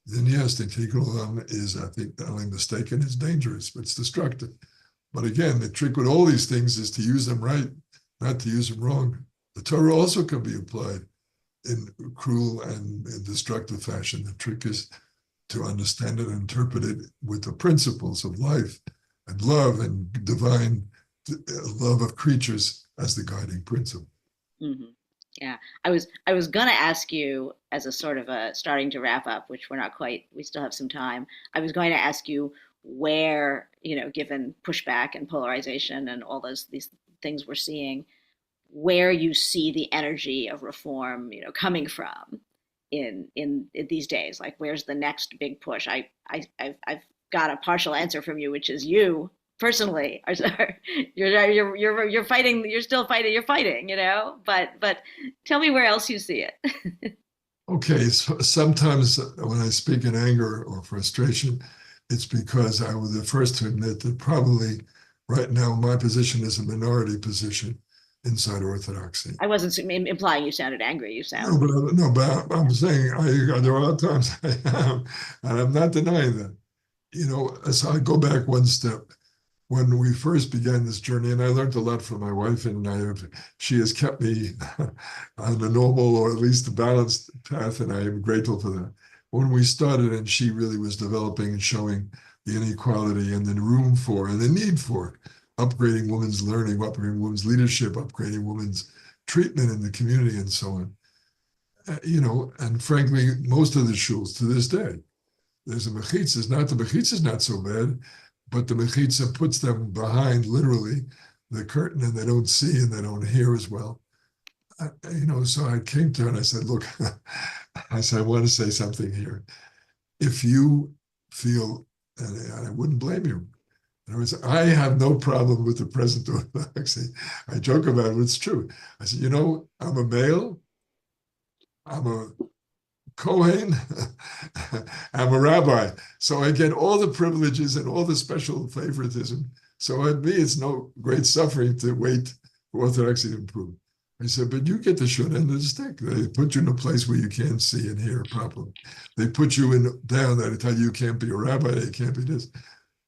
then yes, the Tikkun Olam is, I think, not only mistaken, it's dangerous, but it's destructive. But again, the trick with all these things is to use them right, not to use them wrong. The Torah also can be applied in cruel and in destructive fashion. The trick is to understand it and interpret it with the principles of life and love and divine love of creatures as the guiding principle. Mm-hmm. Yeah, I was gonna ask you, as a sort of a starting to wrap up, which we're not quite, we still have some time. I was going to ask you where, given pushback and polarization and all these things we're seeing, where you see the energy of reform, coming from in these days. Like, where's the next big push? I've got a partial answer from you, which is you personally you're fighting, you're still fighting, you're fighting, but tell me where else you see it. Okay, so sometimes when I speak in anger or frustration, it's because I was the first to admit that probably right now my position is a minority position, inside Orthodoxy. I wasn't implying you sounded angry. You sound. I'm saying there are times I am, and I'm not denying that. As I go back one step, when we first began this journey, and I learned a lot from my wife, and she has kept me on a normal or at least a balanced path, and I am grateful for that. When we started, and she really was developing and showing the inequality and the room for and the need for upgrading women's learning, upgrading women's leadership, upgrading women's treatment in the community, and so on. And frankly, most of the shuls to this day, there's a mechitza. The mechitza is not so bad, but the mechitza puts them behind, literally, the curtain, and they don't see and they don't hear as well. So I came to her and I said, look, I want to say something here. If you feel, and I wouldn't blame you, in other words, I have no problem with the present Orthodoxy. I joke about it, it's true. I said, I'm a male, I'm a Kohen, I'm a rabbi. So I get all the privileges and all the special favoritism. So at me, it's no great suffering to wait for Orthodoxy to improve. I said, but you get the short end of the stick. They put you in a place where you can't see and hear properly. They put you down, they tell you can't be a rabbi, you can't be this.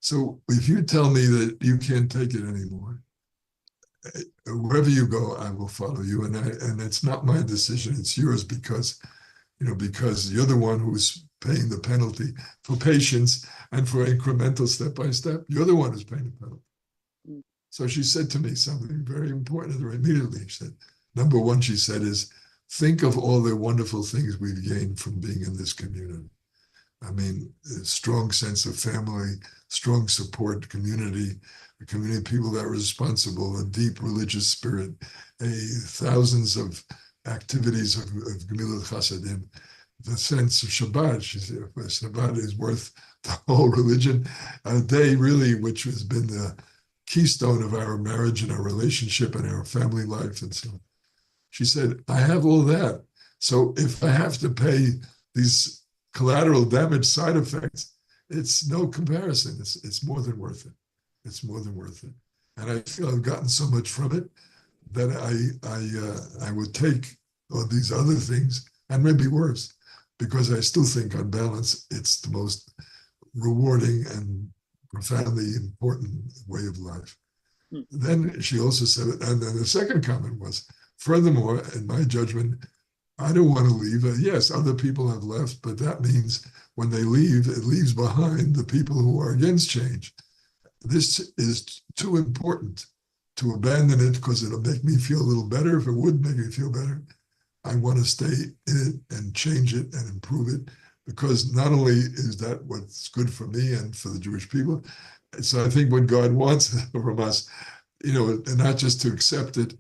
So if you tell me that you can't take it anymore, wherever you go, I will follow you. And it's not my decision, it's yours, because you're the one who's paying the penalty for patience and for incremental step by step. You're the one who's paying the penalty. So she said to me something very important immediately. She said, number one, she said, is think of all the wonderful things we've gained from being in this community. I mean, a strong sense of family, strong support community, a community of people that are responsible, a deep religious spirit, thousands of activities of Gemilut Chasadim, the sense of Shabbat. She said, Shabbat is worth the whole religion. A day really, which has been the keystone of our marriage and our relationship and our family life and so on. She said, I have all that. So if I have to pay these collateral damage side effects, it's no comparison. It's more than worth it. It's more than worth it. And I feel I've gotten so much from it that I would take all these other things and maybe worse, because I still think on balance, it's the most rewarding and profoundly important way of life. Then she also said, and then the second comment was, furthermore, in my judgment, I don't want to leave. Yes, other people have left, but that means when they leave, it leaves behind the people who are against change. This is too important to abandon it because it'll make me feel a little better. If it would make me feel better, I want to stay in it and change it and improve it, because not only is that what's good for me and for the Jewish people, so I think what God wants from us, and not just to accept it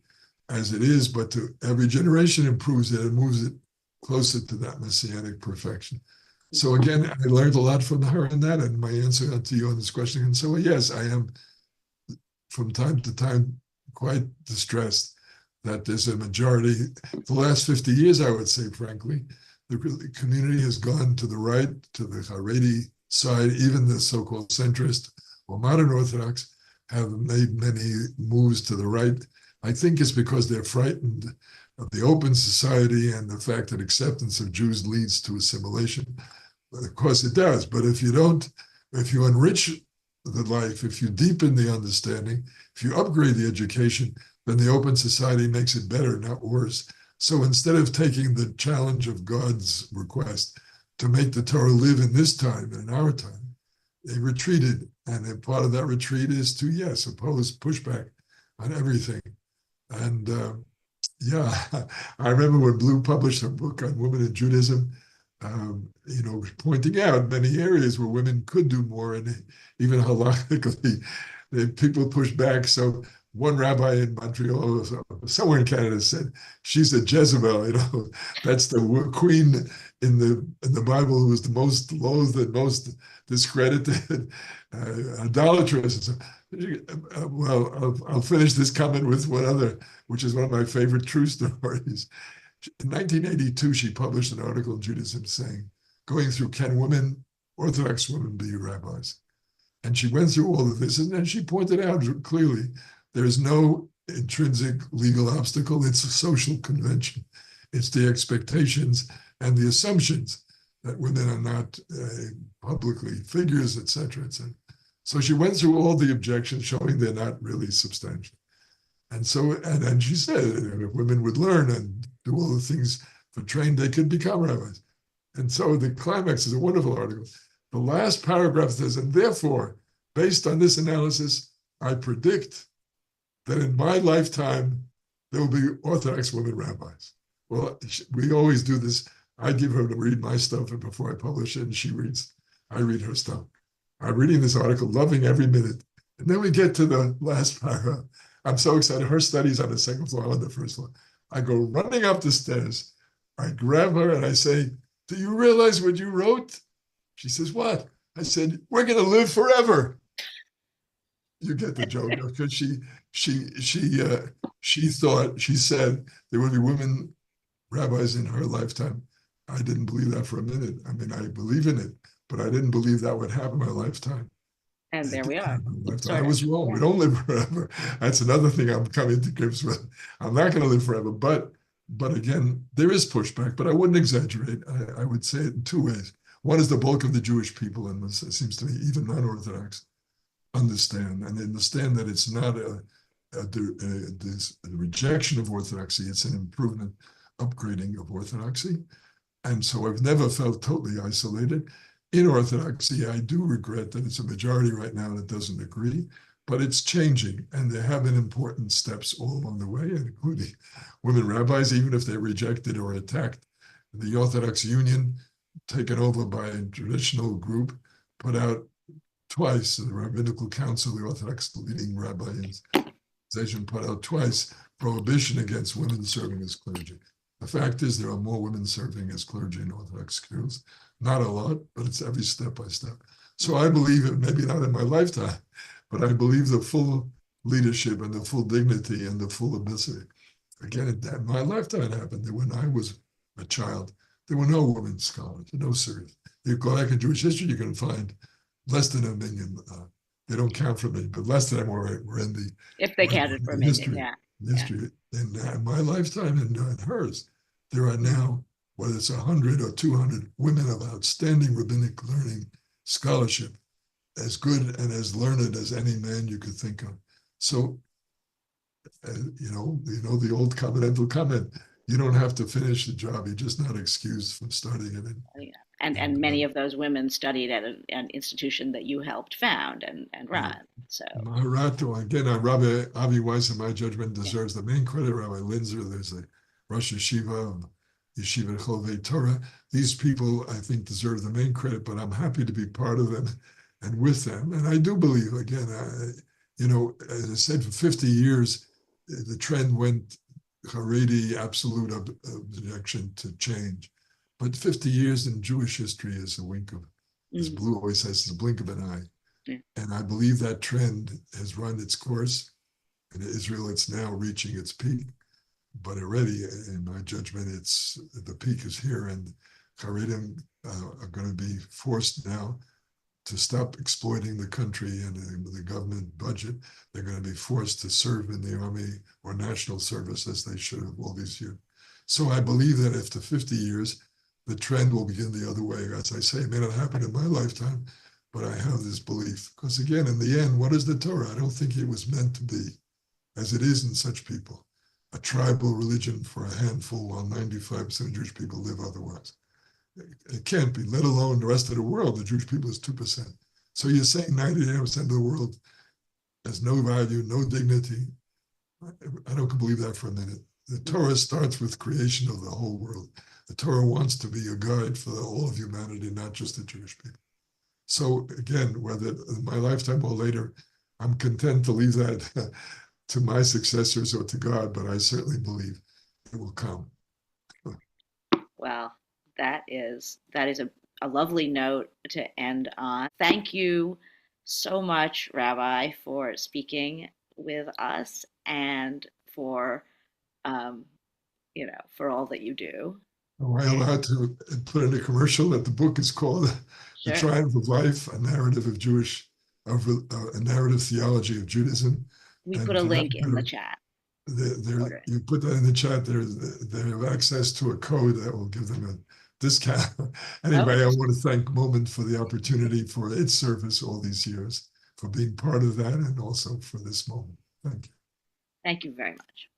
as it is, but to every generation improves it and moves it closer to that messianic perfection. So again, I learned a lot from her in that, and my answer to you on this question. And so yes, I am from time to time quite distressed that there's a majority. The last 50 years, I would say, frankly, the community has gone to the right, to the Haredi side. Even the so-called centrist or modern Orthodox have made many moves to the right. I think it's because they're frightened of the open society and the fact that acceptance of Jews leads to assimilation. Of course it does, but if you enrich the life, if you deepen the understanding, if you upgrade the education, then the open society makes it better, not worse. So instead of taking the challenge of God's request to make the Torah live in this time and in our time, they retreated. And a part of that retreat is to, yes, oppose pushback on everything. And I remember when Blue published a book on women in Judaism, pointing out many areas where women could do more, and even halachically, people pushed back. So one rabbi in Montreal, somewhere in Canada, said, she's a Jezebel, that's the queen in the Bible who was the most loathed and most discredited, idolatress. Well, I'll finish this comment with one other, which is one of my favorite true stories. In 1982, she published an article in Judaism saying, going through, can Orthodox women be rabbis? And she went through all of this, and then she pointed out clearly, there's no intrinsic legal obstacle. It's a social convention. It's the expectations and the assumptions that women are not publicly figures, et cetera, et cetera. So she went through all the objections, showing they're not really substantial. And so, and then she said, if women would learn and do all the things for trained, they could become rabbis. And so the climax is a wonderful article. The last paragraph says, and therefore, based on this analysis, I predict that in my lifetime, there will be Orthodox women rabbis. Well, we always do this. I give her to read my stuff before I publish it, and she reads. I read her stuff. I'm reading this article, loving every minute. And then we get to the last paragraph. I'm so excited. Her study's on the second floor, I'm on the first floor. I go running up the stairs. I grab her and I say, do you realize what you wrote? She says, what? I said, we're going to live forever. You get the joke, because she said there would be women rabbis in her lifetime. I didn't believe that for a minute. I mean, I believe in it, but I didn't believe that would happen in my lifetime. And there we are. I was wrong. We don't live forever. That's another thing I'm coming to grips with. I'm not going to live forever, but again, there is pushback, but I wouldn't exaggerate. I would say it in two ways. One is the bulk of the Jewish people, and it seems to me even non-Orthodox, understand that it's not a rejection of Orthodoxy, it's an improvement, upgrading of Orthodoxy. And so I've never felt totally isolated. In Orthodoxy, I do regret that it's a majority right now that doesn't agree, but it's changing, and there have been important steps all along the way, including women rabbis, even if they're rejected or attacked. The Orthodox Union, taken over by a traditional group, put out twice, the Rabbinical Council, the Orthodox leading rabbi organization, put out twice prohibition against women serving as clergy. The fact is there are more women serving as clergy in Orthodox schools. Not a lot, but it's every step by step. So I believe it, maybe not in my lifetime, but I believe the full leadership and the full dignity and the full ability. Again, in my lifetime happened. When I was a child, there were no women scholars, no serious. You go back in Jewish history, you can find less than a million. They don't count for me, but less than them were in the. If they counted for a million, yeah. History. In my lifetime and hers, there are now, whether it's 100 or 200 women of outstanding rabbinic learning scholarship, as good and as learned as any man you could think of. So, you know the old covenantal comment, you don't have to finish the job, you're just not excused from starting it. And many of those women studied at an institution that you helped found and run. So again, Rabbi Avi Weiss, in my judgment, deserves the main credit. Rabbi Linzer, there's a Rosh Yeshiva Chovei Torah. These people, I think, deserve the main credit, but I'm happy to be part of them and with them. And I do believe, again, as I said, for 50 years, the trend went Haredi, absolute objection to change. But 50 years in Jewish history is a wink of, as Blue always says, it's a blink of an eye. Yeah. And I believe that trend has run its course. In Israel, it's now reaching its peak. But already, in my judgment, the peak is here, and Haredim are going to be forced now to stop exploiting the country and the government budget. They're going to be forced to serve in the army or national service as they should have all these years. So I believe that after 50 years, the trend will begin the other way. As I say, it may not happen in my lifetime, but I have this belief. Because again, in the end, what is the Torah? I don't think it was meant to be, as it is in such people, a tribal religion for a handful while 95% of Jewish people live otherwise. It can't be, let alone the rest of the world. The Jewish people is 2%. So you're saying 98% of the world has no value, no dignity. I don't believe that for a minute. The Torah starts with creation of the whole world. The Torah wants to be a guide for all of humanity, not just the Jewish people. So again, whether in my lifetime or later, I'm content to leave that to my successors or to God, but I certainly believe it will come. Well, that is a lovely note to end on. Thank you so much, Rabbi, for speaking with us and for for all that you do. Am I allowed to put in a commercial that the book is called Sure. The Triumph of Life, a narrative theology of Judaism? We put a link in the chat. You put that in the chat. They have access to a code that will give them a discount. Anyway, I want to thank Moment for the opportunity for its service all these years, for being part of that, and also for this moment. Thank you. Thank you very much.